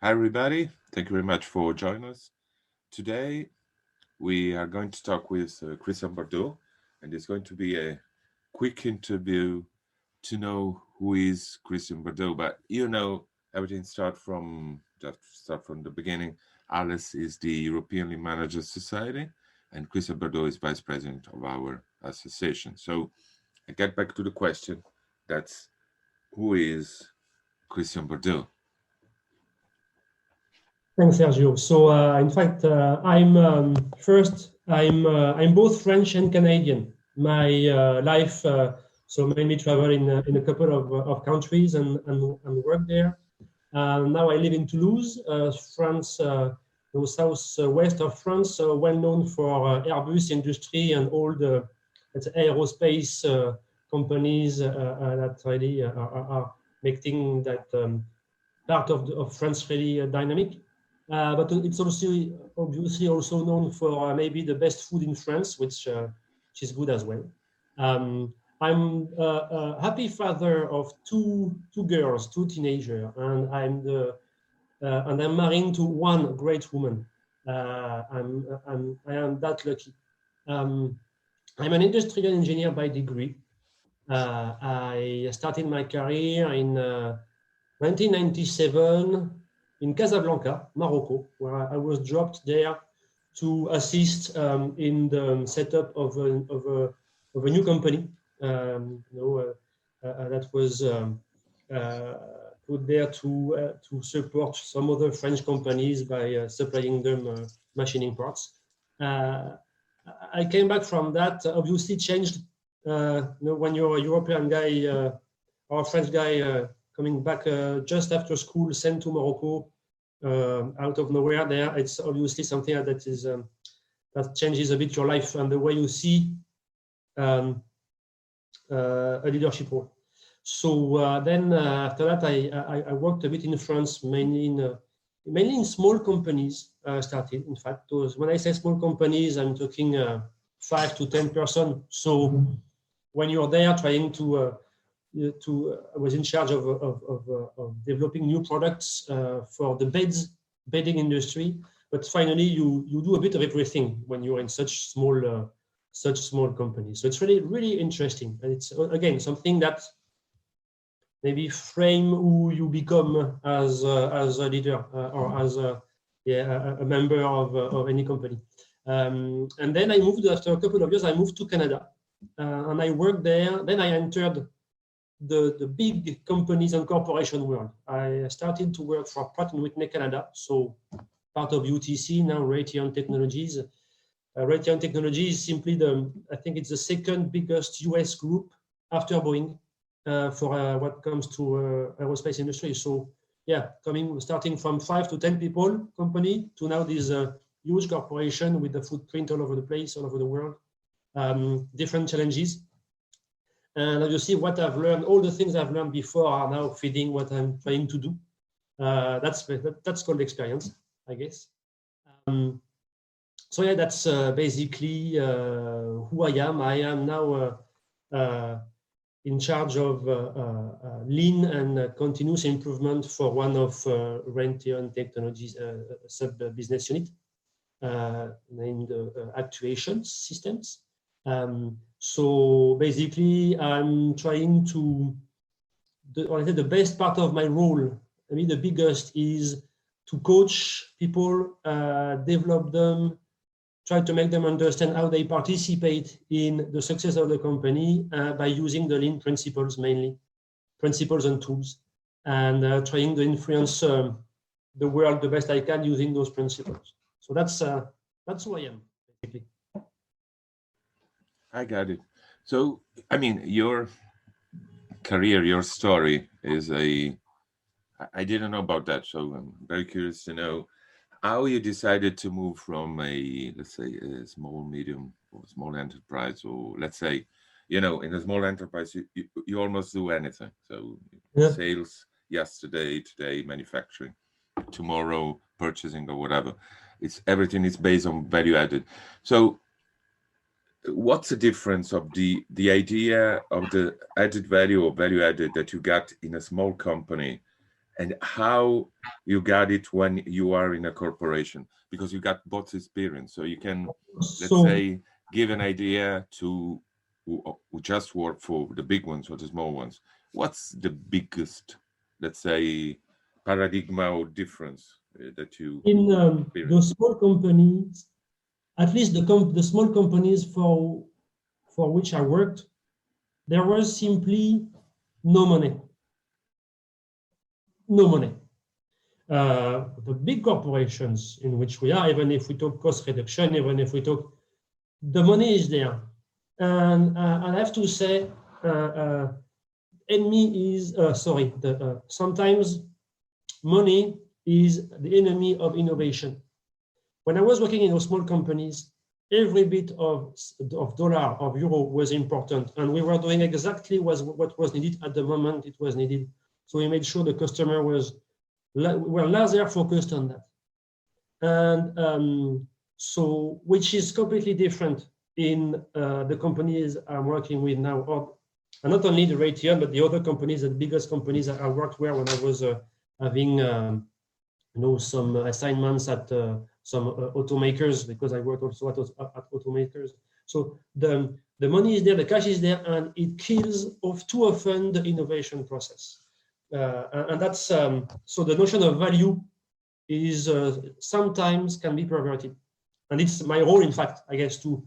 Hi, everybody. Thank you very much for joining us. Today, we are going to talk with Christian Bardoux, and it's going to be a quick interview to know who is Christian Bardoux. But everything start from the beginning. ALES is the European Lean Managers Society, and Christian Bardoux is vice president of our association. So I get back to the question. That's who is Christian Bardoux? Thanks, Sergio. So, in fact, I'm both French and Canadian. My life, so mainly travel in a couple of countries and work there. Now I live in Toulouse, France, southwest of France, well known for Airbus industry and all the aerospace companies that really are making that part of France really dynamic. But it's also obviously also known for maybe the best food in France, which is good as well. I'm a happy father of two girls, two teenagers, and I'm married to one great woman. I am that lucky. I'm an industrial engineer by degree. I started my career in 1997 in Casablanca, Morocco, where I was dropped there to assist in the setup of a new company. That was put there to support some other French companies by supplying them machining parts. I came back from that, obviously changed. When you're a European guy or a French guy coming back just after school, sent to Morocco out of nowhere there, it's obviously something that changes a bit your life and the way you see a leadership role. So then after that, I worked a bit in France, mainly in small companies. Started, in fact, when I say small companies, I'm talking 5 to 10 person. So when you're there trying I was in charge of developing new products for the bedding industry. But finally, you do a bit of everything when you're in such small companies. So it's really, really interesting. And it's, again, something that maybe frame who you become as a leader or as a member of any company. And then I moved, after a couple of years, I moved to Canada. And I worked there. Then I entered the big companies and corporation world. I started to work for Pratt & Whitney Canada, so part of UTC, now Raytheon Technologies. Raytheon Technologies is simply I think it's the second biggest US group after Boeing for what comes to aerospace industry. So yeah, starting from 5 to 10 people company to now this huge corporation with the footprint all over the place, all over the world, different challenges. And obviously what I've learned, all the things I've learned before are now feeding what I'm trying to do. That's called experience, I guess. So yeah, that's basically who I am. I am now in charge of lean and continuous improvement for one of Raytheon Technologies sub-business unit named Actuation Systems. So basically, I'm trying to, the best part of my role, I mean, the biggest is to coach people, develop them, try to make them understand how they participate in the success of the company by using the lean principles, mainly principles and tools, and trying to influence the world the best I can using those principles. So that's who I am, basically. I got it. So, I mean, your career, your story is I didn't know about that. So I'm very curious to know how you decided to move from let's say, a small, medium, or small enterprise, or let's say, in a small enterprise, you almost do anything. So yeah. Sales yesterday, today, manufacturing, tomorrow, purchasing or whatever. Everything is based on value added. So what's the difference of the idea of the added value or value added that you got in a small company and how you got it when you are in a corporation, because you got both experience, so you can, let's So say, give an idea to who just work for the big ones or the small ones. What's the biggest, let's say, paradigm or difference that you in experience? those small companies, at least the small companies for which I worked, there was simply no money. No money. The big corporations in which we are, even if we talk cost reduction, even if we talk, the money is there. And I have to say, sometimes money is the enemy of innovation. When I was working in those small companies, every bit of dollar, of euro was important. And we were doing exactly what was needed at the moment it was needed. So we made sure the customer were laser focused on that. And so, which is completely different in the companies I'm working with now, and not only the Raytheon, but the other companies, the biggest companies I worked with when I was having some assignments at some automakers, because I work also at automakers. So the money is there, the cash is there, and it kills too often the innovation process. And that's so the notion of value is sometimes can be perverted, and it's my role, in fact, I guess, to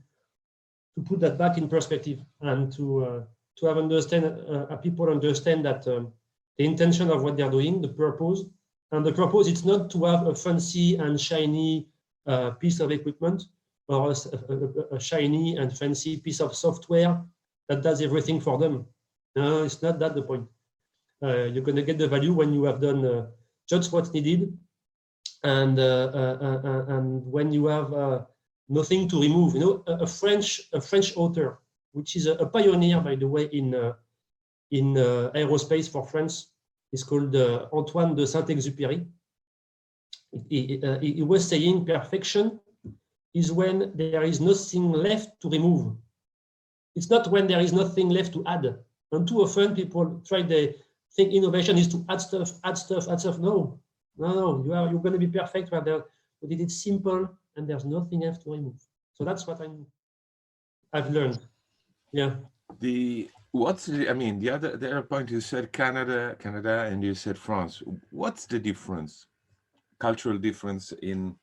put that back in perspective and to have people understand that the intention of what they're doing, the purpose, and the purpose, it's not to have a fancy and shiny piece of equipment or a shiny and fancy piece of software that does everything for them. No, it's not that the point. You're going to get the value when you have done just what's needed, and when you have nothing to remove. A French author, which is a pioneer, by the way, in aerospace for France, is called Antoine de Saint-Exupéry. He was saying perfection is when there is nothing left to remove. It's not when there is nothing left to add. And too often people they think innovation is to add stuff. No. You're going to be perfect where but it is simple and there's nothing left to remove. So that's what I've learned. Yeah. The other point, you said Canada, and you said France. What's the difference, cultural difference in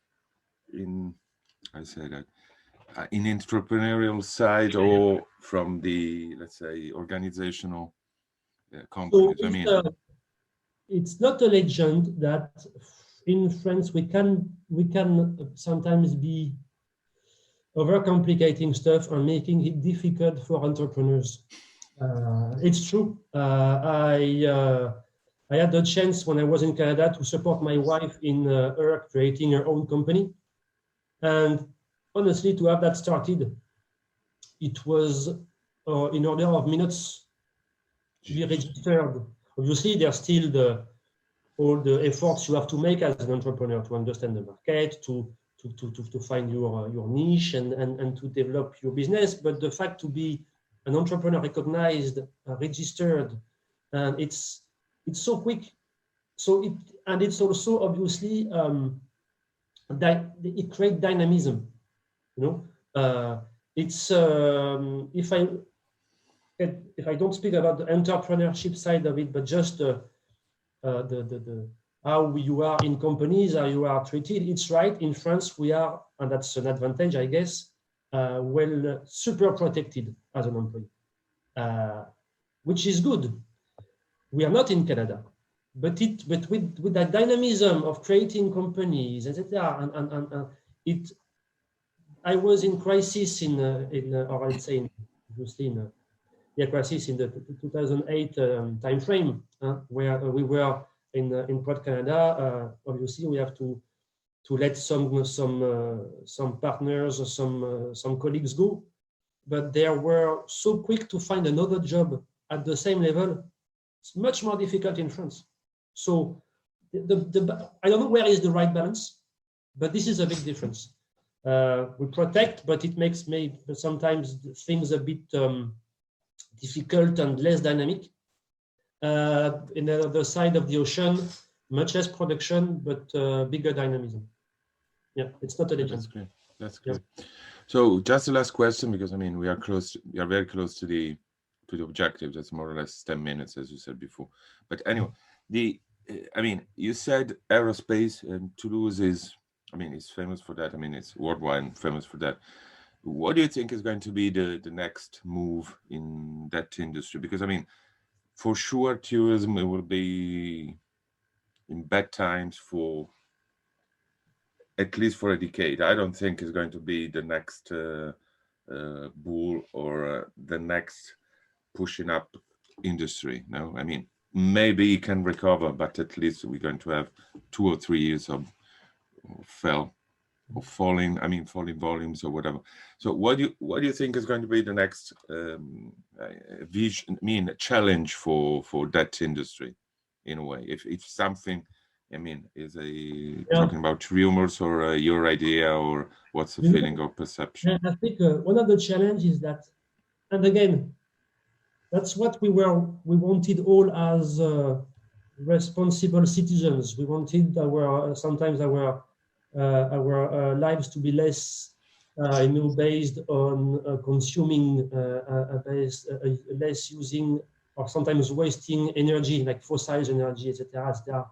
I say that in entrepreneurial side, or from the, let's say, organizational companies? So it's not a legend that in France we can sometimes be overcomplicating stuff and making it difficult for entrepreneurs. It's true. I had the chance when I was in Canada to support my wife in her creating her own company. And honestly, to have that started, it was in order of minutes to be registered. Obviously, there's still all the efforts you have to make as an entrepreneur to understand the market, to find your niche and to develop your business. But the fact to be an entrepreneur recognized, registered, and it's so quick. So it's also obviously it creates dynamism. It's if I don't speak about the entrepreneurship side of it, but just the how you are in companies, how you are treated. It's right. In France, we are, and that's an advantage, I guess, super protected as an employee, which is good. We are not in Canada, but with that dynamism of creating companies, etc. And I was in crisis or I'd say obviously in crisis in the 2008 time frame, where we were in Port Canada. Obviously, we have to let some partners or some colleagues go, but they were so quick to find another job at the same level. It's much more difficult in France. So I don't know where is the right balance, but this is a big difference. We protect, but it makes sometimes things a bit difficult and less dynamic. In the other side of the ocean, much less production, but bigger dynamism. Yeah, it's not a legend. That's great. That's great. Yeah. So just the last question, because I mean we are very close to the objective. That's more or less 10 minutes, as you said before. But anyway, I mean, you said aerospace, and Toulouse is, I mean, it's famous for that. I mean, it's worldwide famous for that. What do you think is going to be the next move in that industry? Because I mean, for sure, tourism will be in bad times for at least for a decade. I don't think it's going to be the next bull or the next pushing up industry. No, I mean, maybe it can recover, but at least we're going to have 2 or 3 years of falling volumes or whatever. So what do you think is going to be the next vision? I mean, challenge for that industry, in a way. If something, I mean, is talking about rumors or your idea, or what's the feeling or perception? I think one of the challenges is that, and again, that's what we wanted all as responsible citizens. We wanted sometimes our lives to be less, based on consuming, less using or sometimes wasting energy, like fossil energy, etc., etc.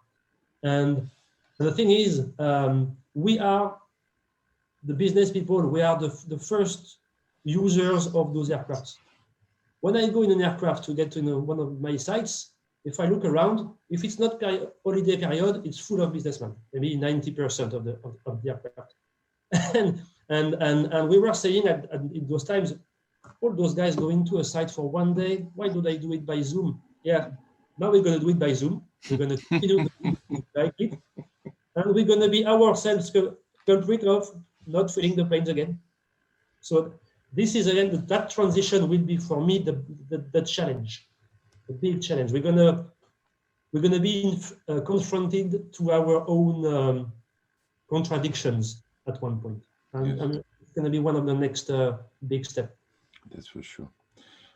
And the thing is, we are the business people. We are the first users of those aircrafts. When I go in an aircraft to get to one of my sites, if I look around, if it's not holiday period, it's full of businessmen, maybe 90% of the aircraft. and we were saying in those times, all those guys going to a site for one day, why do they do it by Zoom? Yeah, now we're going to do it by Zoom. We're going to continue like it, and we're going to be ourselves culprit of not filling the planes again. So this is again, that transition will be for me the challenge, the big challenge. We're gonna be confronted to our own contradictions at one point, and it's gonna be one of the next big steps. That's for sure.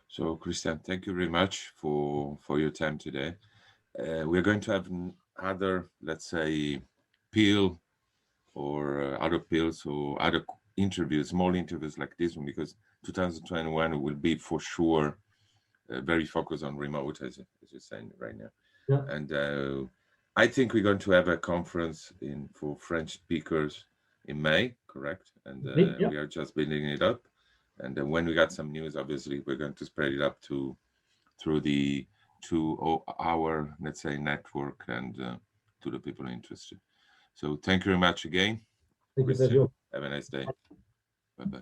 So, Christian, thank you very much for your time today. We're going to have other, let's say, peel or other peels or other interviews, small interviews like this one, because 2021 will be for sure very focused on remote, as you're saying right now. Yeah. And I think we're going to have a conference for French speakers in May, correct? And we are just building it up. And then when we got some news, obviously we're going to spread it up to our, let's say, network and to the people interested. So thank you very much again. Thank you. Have a nice day. Bye-bye.